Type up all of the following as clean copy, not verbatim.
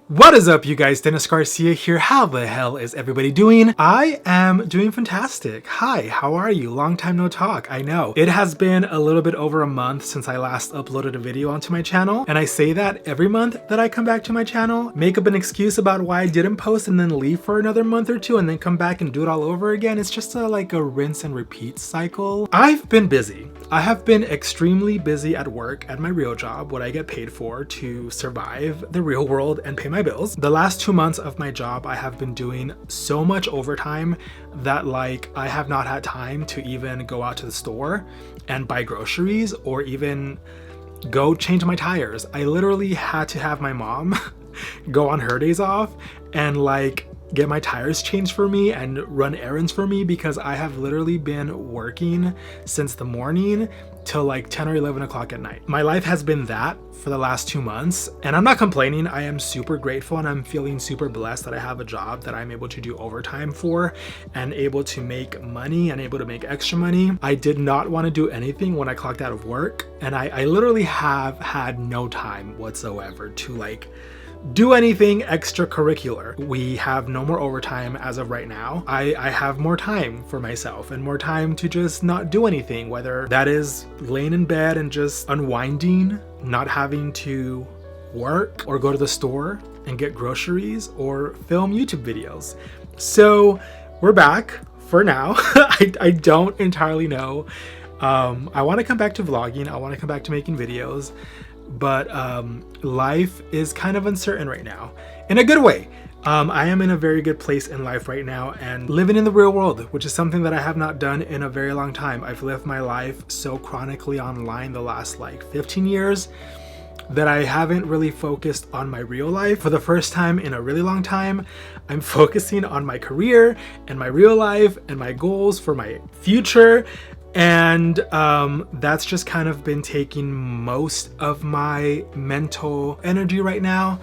What is up, you guys? Dennis Garcia here. How the hell is everybody doing? I am doing fantastic. Hi, how are you? Long time no talk, I know. It has been a little bit over a month since I last uploaded a video onto my channel, and I say that every month that I come back to my channel, make up an excuse about why I didn't post and then leave for another month or two and then come back and do it all over again. It's just like a rinse and repeat cycle. I've been busy. I have been extremely busy at work at my real job, what I get paid for to survive the real world and pay my bills. The last 2 months of my job, I have been doing so much overtime that I have not had time to even go out to the store and buy groceries or even go change my tires. I literally had to have my mom go on her days off and get my tires changed for me and run errands for me because I have literally been working since the morning till 10 or 11 o'clock at night. My life has been that for the last 2 months, and I'm not complaining. I am super grateful and I'm feeling super blessed that I have a job that I'm able to do overtime for and able to make money and able to make extra money. I did not want to do anything when I clocked out of work, and I literally have had no time whatsoever to do anything extracurricular. We have no more overtime as of right now. I have more time for myself and more time to just not do anything, whether that is laying in bed and just unwinding, not having to work or go to the store and get groceries or film YouTube videos. So we're back for now. I don't entirely know. I want to come back to vlogging. I want to come back to making videos. But life is kind of uncertain right now, in a good way. I am in a very good place in life right now and living in the real world, which is something that I have not done in a very long time. I've lived my life so chronically online the last 15 years that I haven't really focused on my real life. For the first time in a really long time, I'm focusing on my career and my real life and my goals for my future. And that's just kind of been taking most of my mental energy right now.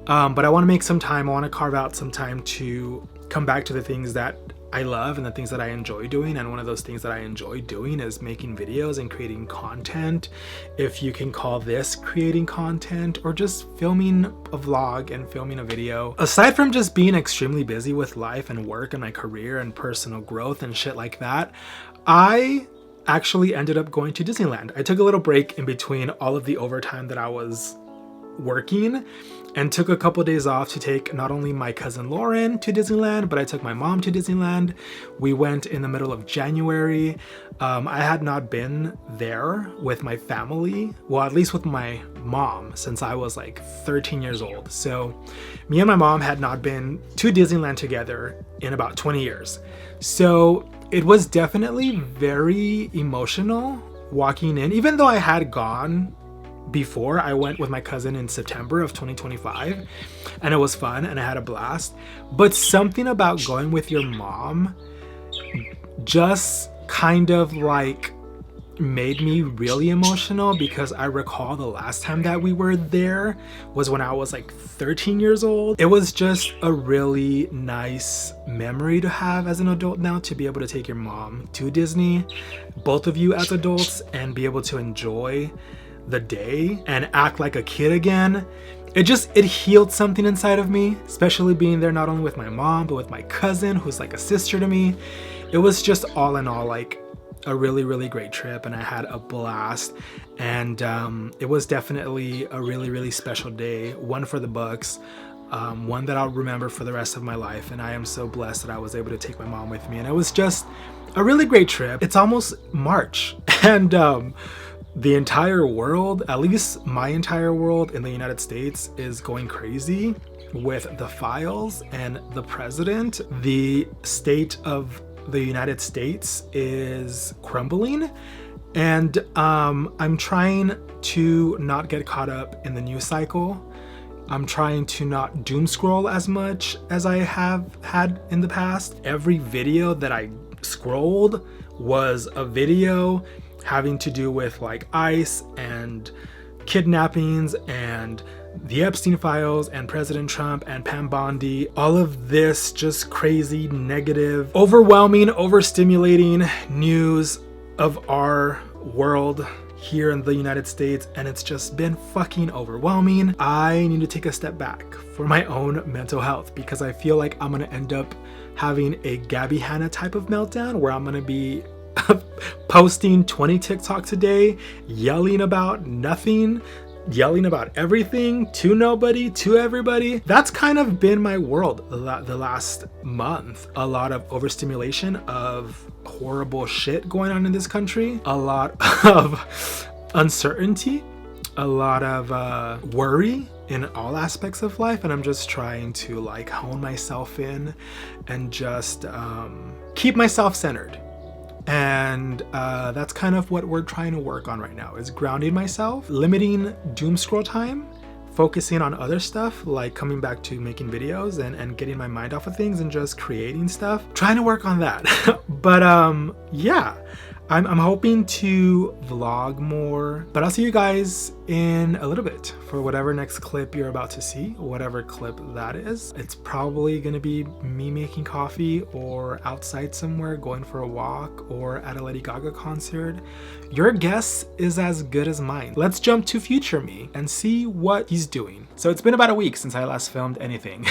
But I want to make some time. I want to carve out some time to come back to the things that I love and the things that I enjoy doing. And one of those things that I enjoy doing is making videos and creating content, if you can call this creating content, or just filming a vlog and filming a video. Aside from just being extremely busy with life and work and my career and personal growth and shit like that, I actually ended up going to Disneyland. I took a little break in between all of the overtime that I was working and took a couple of days off to take not only my cousin Lauren to Disneyland, but I took my mom to Disneyland. We went in the middle of January. I had not been there with my family, well, at least with my mom, since I was 13 years old. So me and my mom had not been to Disneyland together in about 20 years. So it was definitely very emotional walking in. Even though I had gone before, I went with my cousin in September of 2025 and it was fun and I had a blast. But something about going with your mom just kind of made me really emotional, because I recall the last time that we were there was when I was 13 years old. It was just a really nice memory to have as an adult now, to be able to take your mom to Disney, both of you as adults, and be able to enjoy the day and act like a kid again. It healed something inside of me, especially being there not only with my mom but with my cousin, who's a sister to me. It was just all in all a really, really great trip, and I had a blast. And it was definitely a really, really special day, one for the books, one that I'll remember for the rest of my life. And I am so blessed that I was able to take my mom with me, and it was just a really great trip. It's almost March, and the entire world, at least my entire world in the United States, is going crazy with the files and the president. The state of the United States is crumbling, and I'm trying to not get caught up in the news cycle. I'm trying to not doom scroll as much as I have had in the past. Every video that I scrolled was a video having to do with ICE and kidnappings and the Epstein files and President Trump and Pam Bondi. All of this just crazy, negative, overwhelming, overstimulating news of our world here in the United States, and it's just been fucking overwhelming. I need to take a step back for my own mental health because I feel like I'm gonna end up having a Gabby Hanna type of meltdown where I'm gonna be posting 20 TikToks a day, yelling about nothing, yelling about everything to nobody, to everybody. That's kind of been my world the last month. A lot of overstimulation of horrible shit going on in this country, a lot of uncertainty, a lot of worry in all aspects of life, and I'm just trying to like hone myself in and just keep myself centered. And that's kind of what we're trying to work on right now, is grounding myself, limiting doom scroll time, focusing on other stuff like coming back to making videos and getting my mind off of things and just creating stuff, trying to work on that. But yeah, I'm hoping to vlog more, but I'll see you guys in a little bit for whatever next clip you're about to see, whatever clip that is. It's probably gonna be me making coffee or outside somewhere going for a walk or at a Lady Gaga concert. Your guess is as good as mine. Let's jump to future me and see what he's doing. So it's been about a week since I last filmed anything,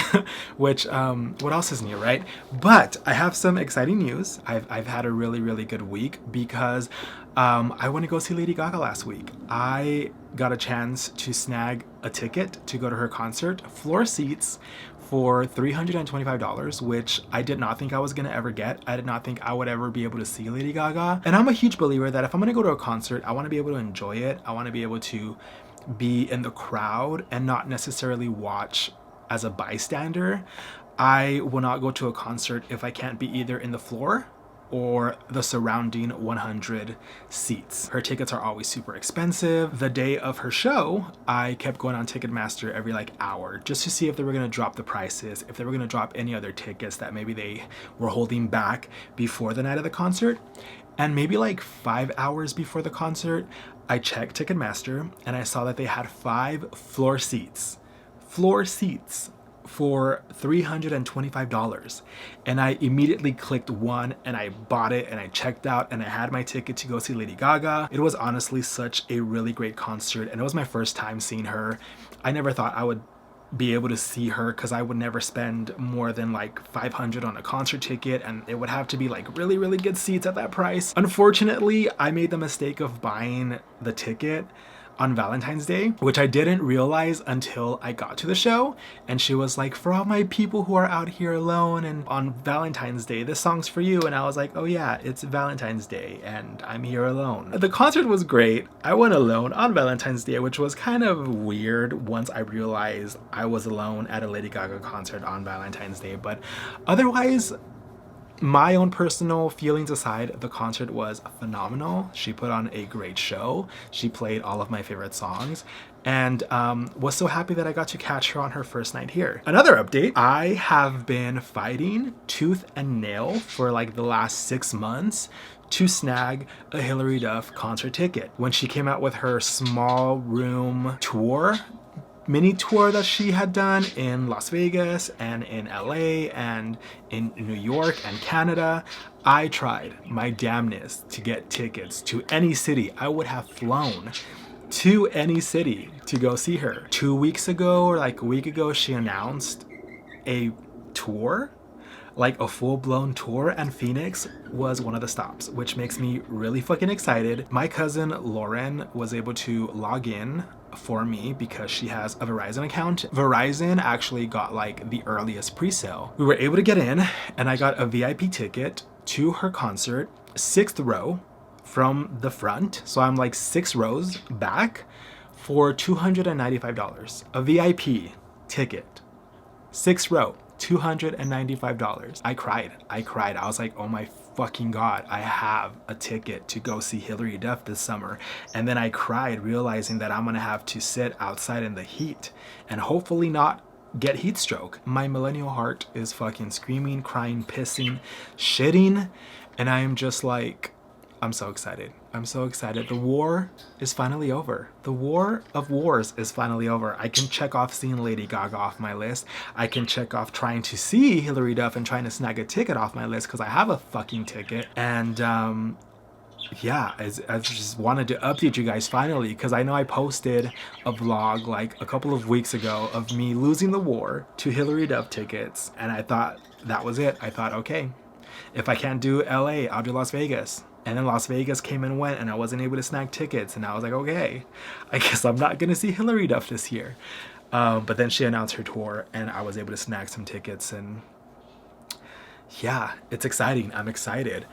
which what else is new, right? But I have some exciting news. I've had a really good week because I went to go see Lady Gaga last week. I got a chance to snag a ticket to go to her concert, floor seats for $325, which I did not think I was gonna ever get. I did not think I would ever be able to see Lady Gaga. And I'm a huge believer that if I'm gonna go to a concert, I wanna be able to enjoy it. I wanna be able to be in the crowd and not necessarily watch as a bystander. I will not go to a concert if I can't be either in the floor or the surrounding 100 seats. Her tickets are always super expensive. The day of her show, I kept going on Ticketmaster every like hour just to see if they were gonna drop the prices, if they were gonna drop any other tickets that maybe they were holding back before the night of the concert. And maybe like 5 hours before the concert, I checked Ticketmaster and I saw that they had 5 floor seats for $325, and I immediately clicked one and I bought it and I checked out and I had my ticket to go see Lady Gaga. It was honestly such a really great concert, and it was my first time seeing her. I never thought I would be able to see her because I would never spend more than like $500 on a concert ticket, and it would have to be like really good seats at that price. Unfortunately, I made the mistake of buying the ticket on Valentine's Day, which I didn't realize until I got to the show. And she was like, for all my people who are out here alone and on Valentine's Day, this song's for you. And I was like, oh yeah, it's Valentine's Day and I'm here alone. The concert was great. I went alone on Valentine's Day, which was kind of weird once I realized I was alone at a Lady Gaga concert on Valentine's Day. But otherwise, my own personal feelings aside, the concert was phenomenal. She put on a great show. She played all of my favorite songs, and was so happy that I got to catch her on her first night here. Another update, I have been fighting tooth and nail for like the last 6 months to snag a Hilary Duff concert ticket. When she came out with her small room tour, mini tour that she had done in Las Vegas and in LA and in New York and Canada, I tried my damnness to get tickets to any city. I would have flown to any city to go see her. 2 weeks ago or like a week ago, she announced a tour, like a full-blown tour, and Phoenix was one of the stops, which makes me really fucking excited. My cousin Lauren was able to log in for me because she has a Verizon account. Verizon actually got like the earliest pre-sale. We were able to get in and I got a VIP ticket to her concert, 6th row from the front. So I'm like 6 rows back for $295. A VIP ticket, 6th row, $295. I cried. I was like, oh my fucking God, I have a ticket to go see Hilary Duff this summer. And then I cried realizing that I'm gonna have to sit outside in the heat and hopefully not get heat stroke. My millennial heart is fucking screaming, crying, pissing, shitting, and I am just like, I'm so excited. I'm so excited. The war is finally over. The war of wars is finally over. I can check off seeing Lady Gaga off my list. I can check off trying to see Hilary Duff and trying to snag a ticket off my list because I have a fucking ticket. And yeah, I just wanted to update you guys finally, because I know I posted a vlog like a couple of weeks ago of me losing the war to Hillary Duff tickets, and I thought that was it. I thought, okay, if I can't do LA, I'll do Las Vegas. And then Las Vegas came and went, and I wasn't able to snag tickets, and I was like, okay, I guess I'm not gonna see Hillary Duff this year. But then she announced her tour, and I was able to snag some tickets, and yeah, it's exciting. I'm excited.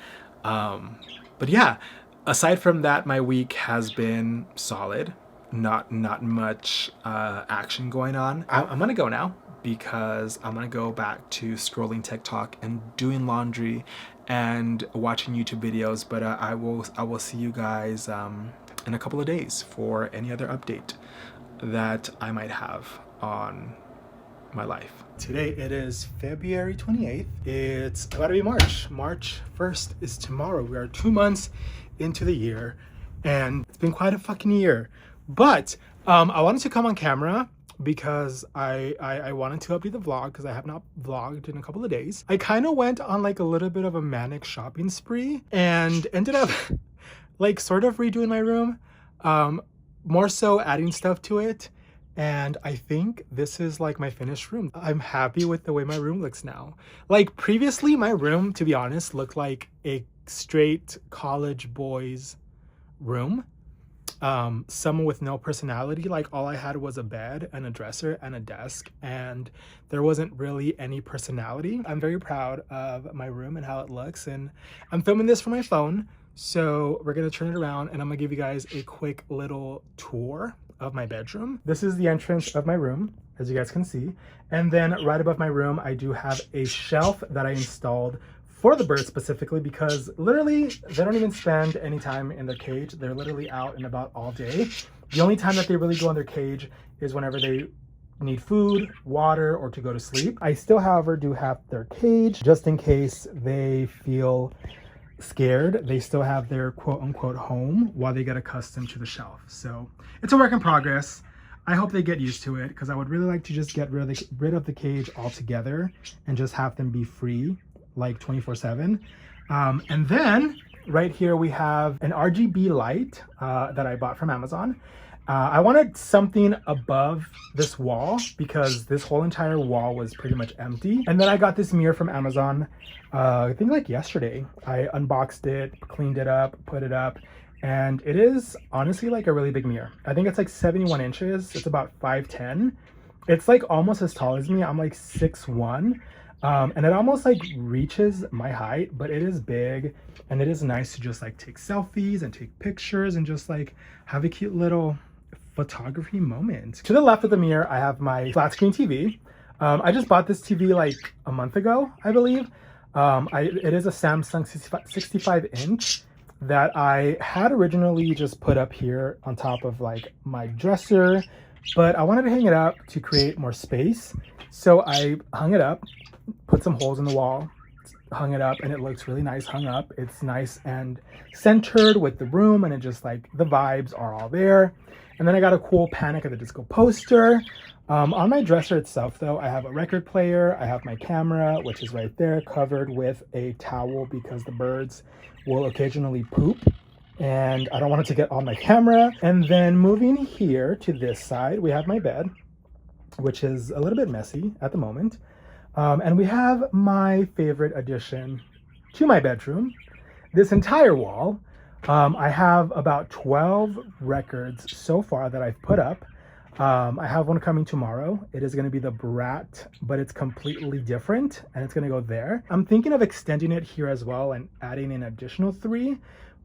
But yeah, aside from that, my week has been solid. Not much action going on. I'm gonna go now because I'm gonna go back to scrolling TikTok and doing laundry and watching YouTube videos. But I will see you guys in a couple of days for any other update that I might have on my life. Today it is February 28th. It's about to be March. March 1st is tomorrow. We are 2 months into the year, and it's been quite a fucking year. But I wanted to come on camera because I wanted to update the vlog because I have not vlogged in a couple of days. I kind of went on like a little bit of a manic shopping spree and ended up like sort of redoing my room, more so adding stuff to it. And I think this is like my finished room. I'm happy with the way my room looks now. Like previously, my room, to be honest, looked like a straight college boy's room. Someone with no personality. Like all I had was a bed and a dresser and a desk, and there wasn't really any personality. I'm very proud of my room and how it looks, and I'm filming this from my phone. So we're gonna turn it around and I'm gonna give you guys a quick little tour of my bedroom. This is the entrance of my room, as you guys can see. And then right above my room, I do have a shelf that I installed for the birds specifically because literally they don't even spend any time in their cage. They're literally out and about all day. The only time that they really go in their cage is whenever they need food, water, or to go to sleep. I still, however, do have their cage just in case they feel scared. They still have their quote-unquote home while they get accustomed to the shelf. So it's a work in progress. I hope they get used to it because I would really like to just get rid of the cage altogether and just have them be free like 24/7. And then right here we have an RGB light that I bought from Amazon. I wanted something above this wall because this whole entire wall was pretty much empty. And then I got this mirror from Amazon, I think like yesterday. I unboxed it, cleaned it up, put it up, and it is honestly like a really big mirror. I think it's like 71 inches. It's about 5'10". It's like almost as tall as me. I'm like 6'1". And it almost like reaches my height, but it is big and it is nice to just like take selfies and take pictures and just like have a cute little photography moment. To the left of the mirror, I have my flat screen TV. I just bought this TV like a month ago, I believe. It is a Samsung 65 inch that I had originally just put up here on top of like my dresser, but I wanted to hang it up to create more space. So I hung it up, put some holes in the wall, hung it up, and it looks really nice hung up. It's nice and centered with the room, and it just like the vibes are all there. And then I got a cool Panic at the Disco poster. On my dresser itself though, I have a record player, I have my camera, which is right there, covered with a towel because the birds will occasionally poop and I don't want it to get on my camera. And then moving here to this side, we have my bed, which is a little bit messy at the moment. And we have my favorite addition to my bedroom, this entire wall. I have about 12 records so far that I've put up. I have one coming tomorrow. It is going to be the Brat, but it's completely different and it's going to go there. I'm thinking of extending it here as well and adding an additional 3,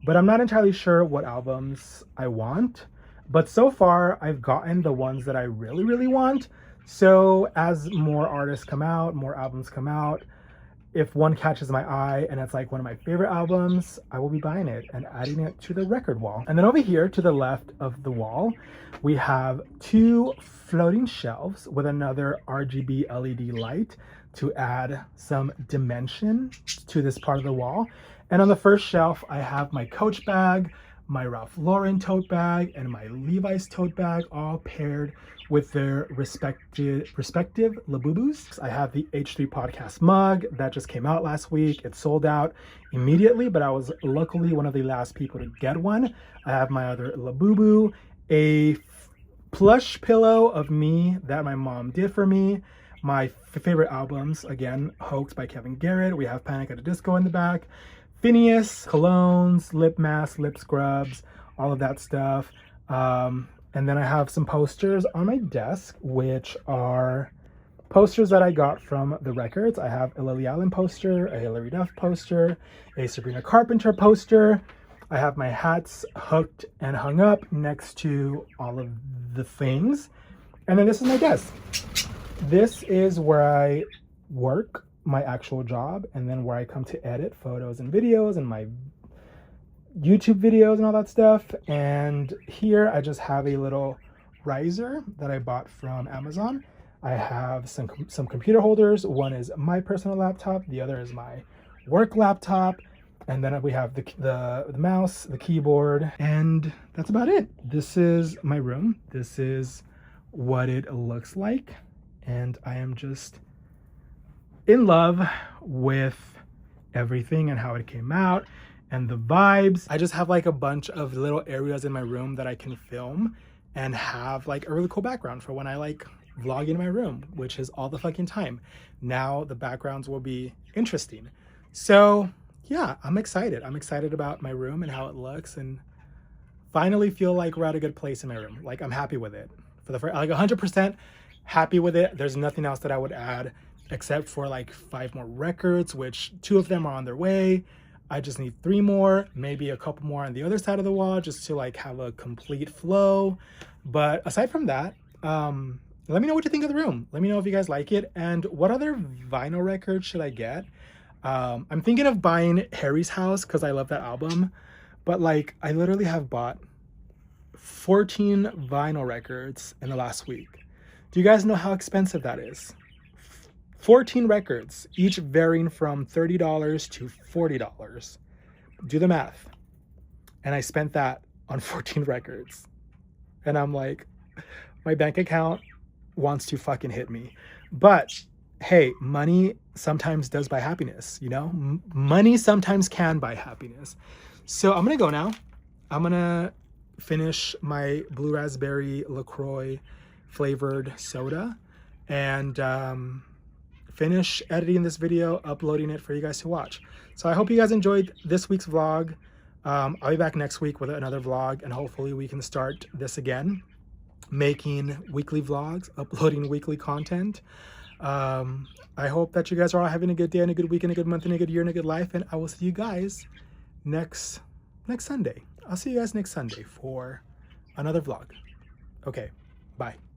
but I'm not entirely sure what albums I want. But so far I've gotten the ones that I really, really want. So as more artists come out, more albums come out, if one catches my eye and it's like one of my favorite albums, I will be buying it and adding it to the record wall. And then over here to the left of the wall, we have 2 floating shelves with another RGB LED light to add some dimension to this part of the wall. And on the first shelf, I have my Coach bag, my Ralph Lauren tote bag and my Levi's tote bag, all paired with their respective Labubus. I have the H3 podcast mug that just came out last week. It sold out immediately, but I was luckily one of the last people to get one. I have my other Labubu, a plush pillow of me that my mom did for me, my favorite albums, again, Hoax by Kevin Garrett. We have Panic at the Disco in the back, Phineas, colognes, lip masks, lip scrubs, all of that stuff. And then I have some posters on my desk, which are posters that I got from the records. I have a Lily Allen poster, a Hilary Duff poster, a Sabrina Carpenter poster. I have my hats hooked and hung up next to all of the things. And then this is my desk. This is where I work, my actual job, and then where I come to edit photos and videos and my YouTube videos and all that stuff. And here I just have a little riser that I bought from Amazon. I have some computer holders. One is my personal laptop, the other is my work laptop, and then we have the mouse, the keyboard, and that's about it. This is my room. This is what it looks like, and I am just in love with everything and how it came out and the vibes. I just have like a bunch of little areas in my room that I can film and have like a really cool background for when I like vlog in my room, which is all the fucking time. Now the backgrounds will be interesting. So yeah, I'm excited. I'm excited about my room and how it looks, and finally feel like we're at a good place in my room. Like I'm happy with it. For the first, like 100% happy with it. There's nothing else that I would add except for like 5 more records, which 2 of them are on their way. I just need 3 more, maybe a couple more on the other side of the wall just to like have a complete flow. But aside from that, let me know what you think of the room. Let me know if you guys like it, and what other vinyl records should I get? I'm thinking of buying Harry's House because I love that album, but like I literally have bought 14 vinyl records in the last week. Do you guys know how expensive that is? 14 records, each varying from $30 to $40. Do the math. And I spent that on 14 records. And I'm like, my bank account wants to fucking hit me. But hey, money sometimes does buy happiness, you know? Money sometimes can buy happiness. So I'm gonna go now. I'm gonna finish my blue raspberry LaCroix flavored soda and finish editing this video, uploading it for you guys to watch. So I hope you guys enjoyed this week's vlog. I'll be back next week with another vlog, and hopefully we can start this again, making weekly vlogs, uploading weekly content. I hope that you guys are all having a good day and a good week and a good month and a good year and a good life, and I will see you guys next Sunday. I'll see you guys next Sunday for another vlog. Okay, bye.